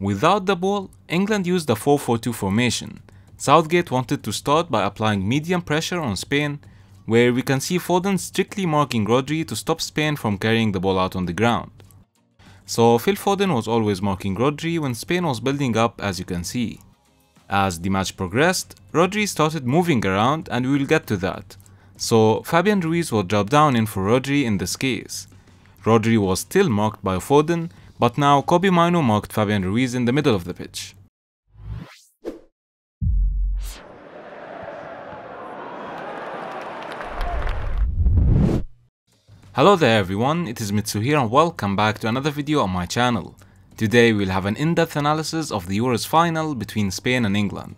Without the ball, England used a 4-4-2 formation. Southgate wanted to start by applying medium pressure on Spain, where we can see Foden strictly marking Rodri to stop Spain from carrying the ball out on the ground. So Phil Foden was always marking Rodri when Spain was building up, as you can see. As the match progressed, Rodri started moving around, and we will get to that. So Fabian Ruiz will drop down in for Rodri in this case. Rodri was still marked by Foden, but now Kobbie Mainoo marked Fabian Ruiz in the middle of the pitch. Hello there everyone, it is Mitsu here and welcome back to another video on my channel. Today we'll have an in-depth analysis of the Euros final between Spain and England.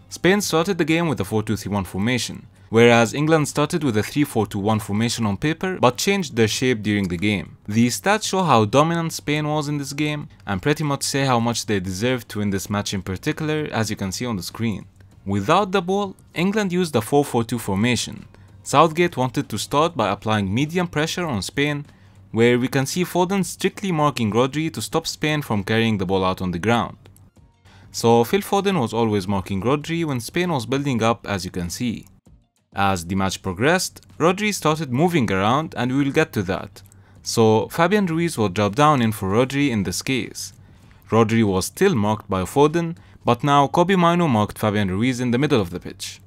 Spain started the game with a 4-2-3-1 formation, whereas England started with a 3-4-2-1 formation on paper but changed their shape during the game. The stats show how dominant Spain was in this game and pretty much say how much they deserved to win this match in particular, as you can see on the screen. Without the ball, England used a 4-4-2 formation. Southgate wanted to start by applying medium pressure on Spain, where we can see Foden strictly marking Rodri to stop Spain from carrying the ball out on the ground. So Phil Foden was always marking Rodri when Spain was building up, as you can see. As the match progressed, Rodri started moving around, and we will get to that. So Fabian Ruiz will drop down in for Rodri in this case. Rodri was still marked by Foden, but now Kobbie Mainoo marked Fabian Ruiz in the middle of the pitch.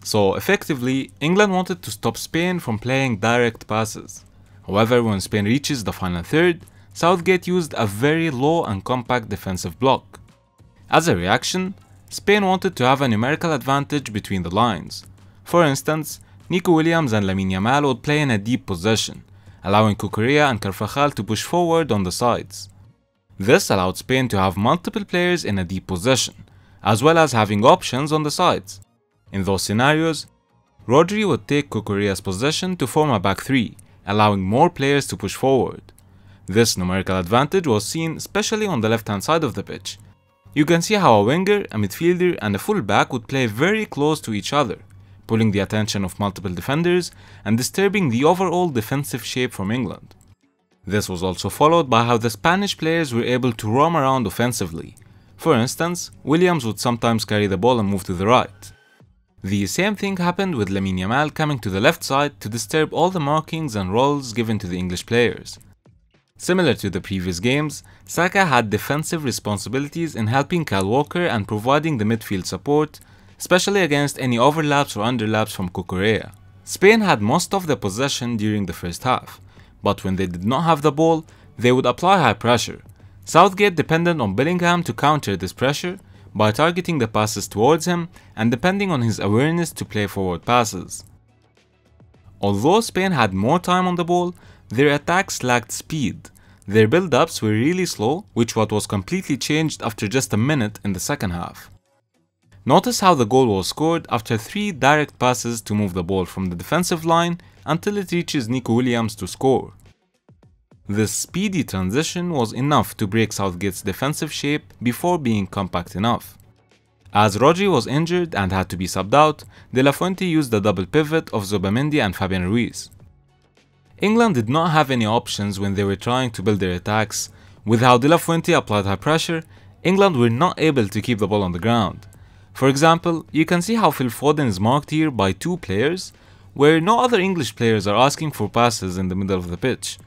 So effectively, England wanted to stop Spain from playing direct passes. However, when Spain reaches the final third, Southgate used a very low and compact defensive block. As a reaction, Spain wanted to have a numerical advantage between the lines. For instance, Nico Williams and Lamine Yamal would play in a deep possession, allowing Cucurella and Carvajal to push forward on the sides. This allowed Spain to have multiple players in a deep possession, as well as having options on the sides. In those scenarios, Rodri would take Cucurella's possession to form a back three, allowing more players to push forward. This numerical advantage was seen especially on the left-hand side of the pitch. You can see how a winger, a midfielder and a full-back would play very close to each other, pulling the attention of multiple defenders and disturbing the overall defensive shape from England. This was also followed by how the Spanish players were able to roam around offensively. For instance, Williams would sometimes carry the ball and move to the right. The same thing happened with Lamine Yamal coming to the left side to disturb all the markings and roles given to the English players. Similar to the previous games, Saka had defensive responsibilities in helping Kyle Walker and providing the midfield support, especially against any overlaps or underlaps from Cucurella. Spain had most of the possession during the first half, but when they did not have the ball, they would apply high pressure. Southgate depended on Bellingham to counter this pressure by targeting the passes towards him and depending on his awareness to play forward passes. Although Spain had more time on the ball, their attacks lacked speed. Their build-ups were really slow, which was completely changed after just a minute in the second half. Notice how the goal was scored after 3 direct passes to move the ball from the defensive line until it reaches Nico Williams to score. This speedy transition was enough to break Southgate's defensive shape before being compact enough. As Rodri was injured and had to be subbed out, De La Fuente used the double pivot of Zubamendi and Fabian Ruiz. England did not have any options when they were trying to build their attacks. With how De La Fuente applied high pressure, England were not able to keep the ball on the ground. For example, you can see how Phil Foden is marked here by 2 players, where no other English players are asking for passes in the middle of the pitch.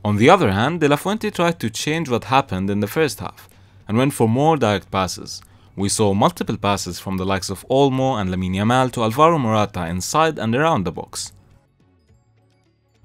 On the other hand, De La Fuente tried to change what happened in the first half and went for more direct passes. We saw multiple passes from the likes of Olmo and Lamine Yamal to Alvaro Morata inside and around the box.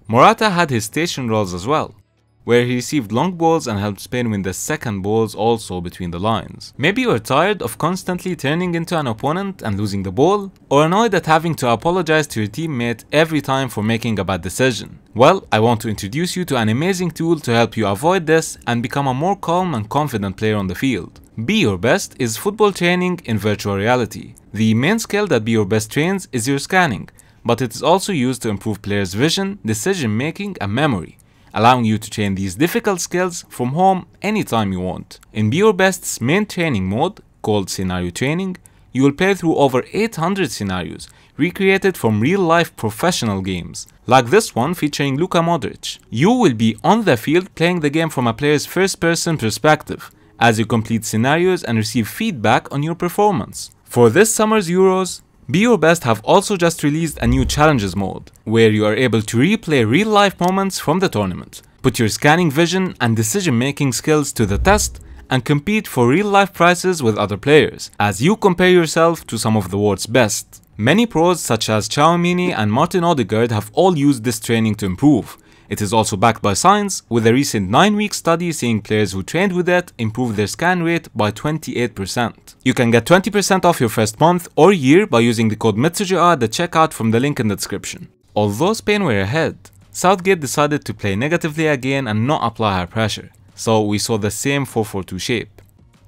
Morata had his station roles as well, where he received long balls and helped Spain win the second balls also between the lines. Maybe you are tired of constantly turning into an opponent and losing the ball, or annoyed at having to apologize to your teammate every time for making a bad decision. Well, I want to introduce you to an amazing tool to help you avoid this and become a more calm and confident player on the field. Be Your Best is football training in virtual reality. The main skill that Be Your Best trains is your scanning, but it is also used to improve players' vision, decision making and memory, allowing you to train these difficult skills from home anytime you want. In Be Your Best's main training mode, called Scenario Training, you will play through over 800 scenarios recreated from real-life professional games, like this one featuring Luka Modric. You will be on the field playing the game from a player's first-person perspective, as you complete scenarios and receive feedback on your performance. For this summer's Euros, Be Your Best have also just released a new challenges mode, where you are able to replay real-life moments from the tournament, put your scanning vision and decision-making skills to the test, and compete for real-life prizes with other players, as you compare yourself to some of the world's best. Many pros such as Chouamini and Martin Odegaard have all used this training to improve. It is also backed by science, with a recent 9-week study seeing players who trained with it improve their scan rate by 28%. You can get 20% off your first month or year by using the code METRICA at the checkout from the link in the description. Although Spain were ahead, Southgate decided to play negatively again and not apply high pressure, so we saw the same 4-4-2 shape.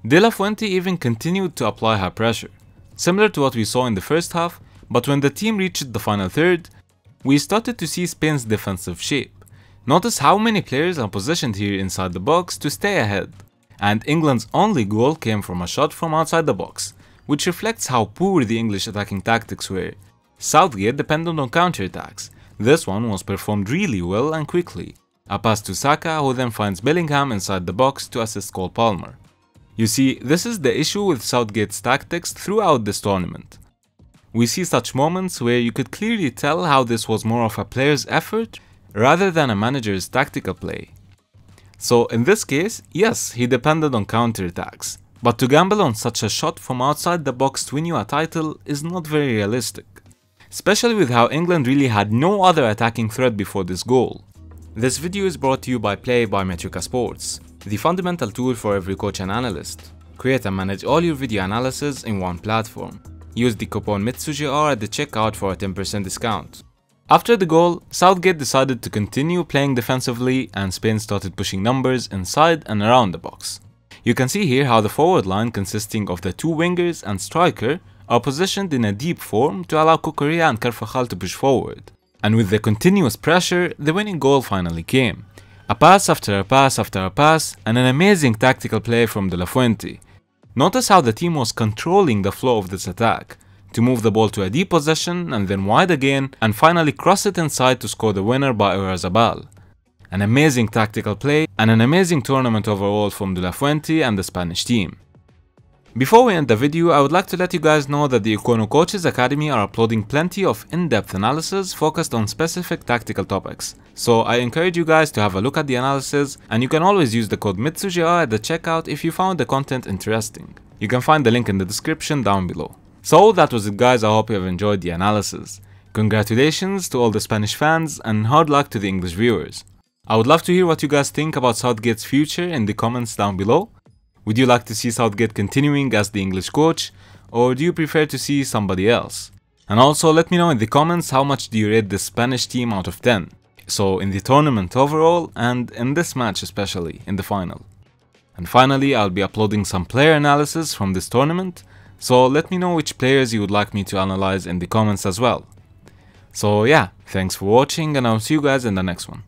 De La Fuente even continued to apply high pressure, similar to what we saw in the first half, but when the team reached the final third, we started to see Spain's defensive shape. Notice how many players are positioned here inside the box to stay ahead, and England's only goal came from a shot from outside the box, which reflects how poor the English attacking tactics were. Southgate depended on counterattacks. This one was performed really well and quickly. A pass to Saka, who then finds Bellingham inside the box to assist Cole Palmer. You see, this is the issue with Southgate's tactics throughout this tournament. We see such moments where you could clearly tell how this was more of a player's effort rather than a manager's tactical play. So in this case, yes, he depended on counterattacks, but to gamble on such a shot from outside the box to win you a title is not very realistic, especially with how England really had no other attacking threat before this goal. This video is brought to you by METRICA Sports, the fundamental tool for every coach and analyst. Create and manage all your video analysis in one platform. Use the coupon METSUJR at the checkout for a 10% discount. After the goal, Southgate decided to continue playing defensively and Spain started pushing numbers inside and around the box. You can see here how the forward line consisting of the two wingers and striker are positioned in a deep form to allow Cucurella and Carvajal to push forward. And with the continuous pressure, the winning goal finally came. A pass after a pass after a pass, and an amazing tactical play from De La Fuente. Notice how the team was controlling the flow of this attack, to move the ball to a deep possession and then wide again, and finally cross it inside to score the winner by Oyarzabal. An amazing tactical play and an amazing tournament overall from De La Fuente and the Spanish team. Before we end the video, I would like to let you guys know that the EKKONO Coaches Academy are uploading plenty of in-depth analysis focused on specific tactical topics. So I encourage you guys to have a look at the analysis, and you can always use the code METSUJR at the checkout if you found the content interesting. You can find the link in the description down below. So that was it guys, I hope you have enjoyed the analysis. Congratulations to all the Spanish fans and hard luck to the English viewers. I would love to hear what you guys think about Southgate's future in the comments down below. Would you like to see Southgate continuing as the English coach, or do you prefer to see somebody else? And also let me know in the comments how much do you rate the Spanish team out of 10. So in the tournament overall and in this match especially, in the final. And finally, I'll be uploading some player analysis from this tournament, so let me know which players you would like me to analyze in the comments as well. So yeah, thanks for watching and I'll see you guys in the next one.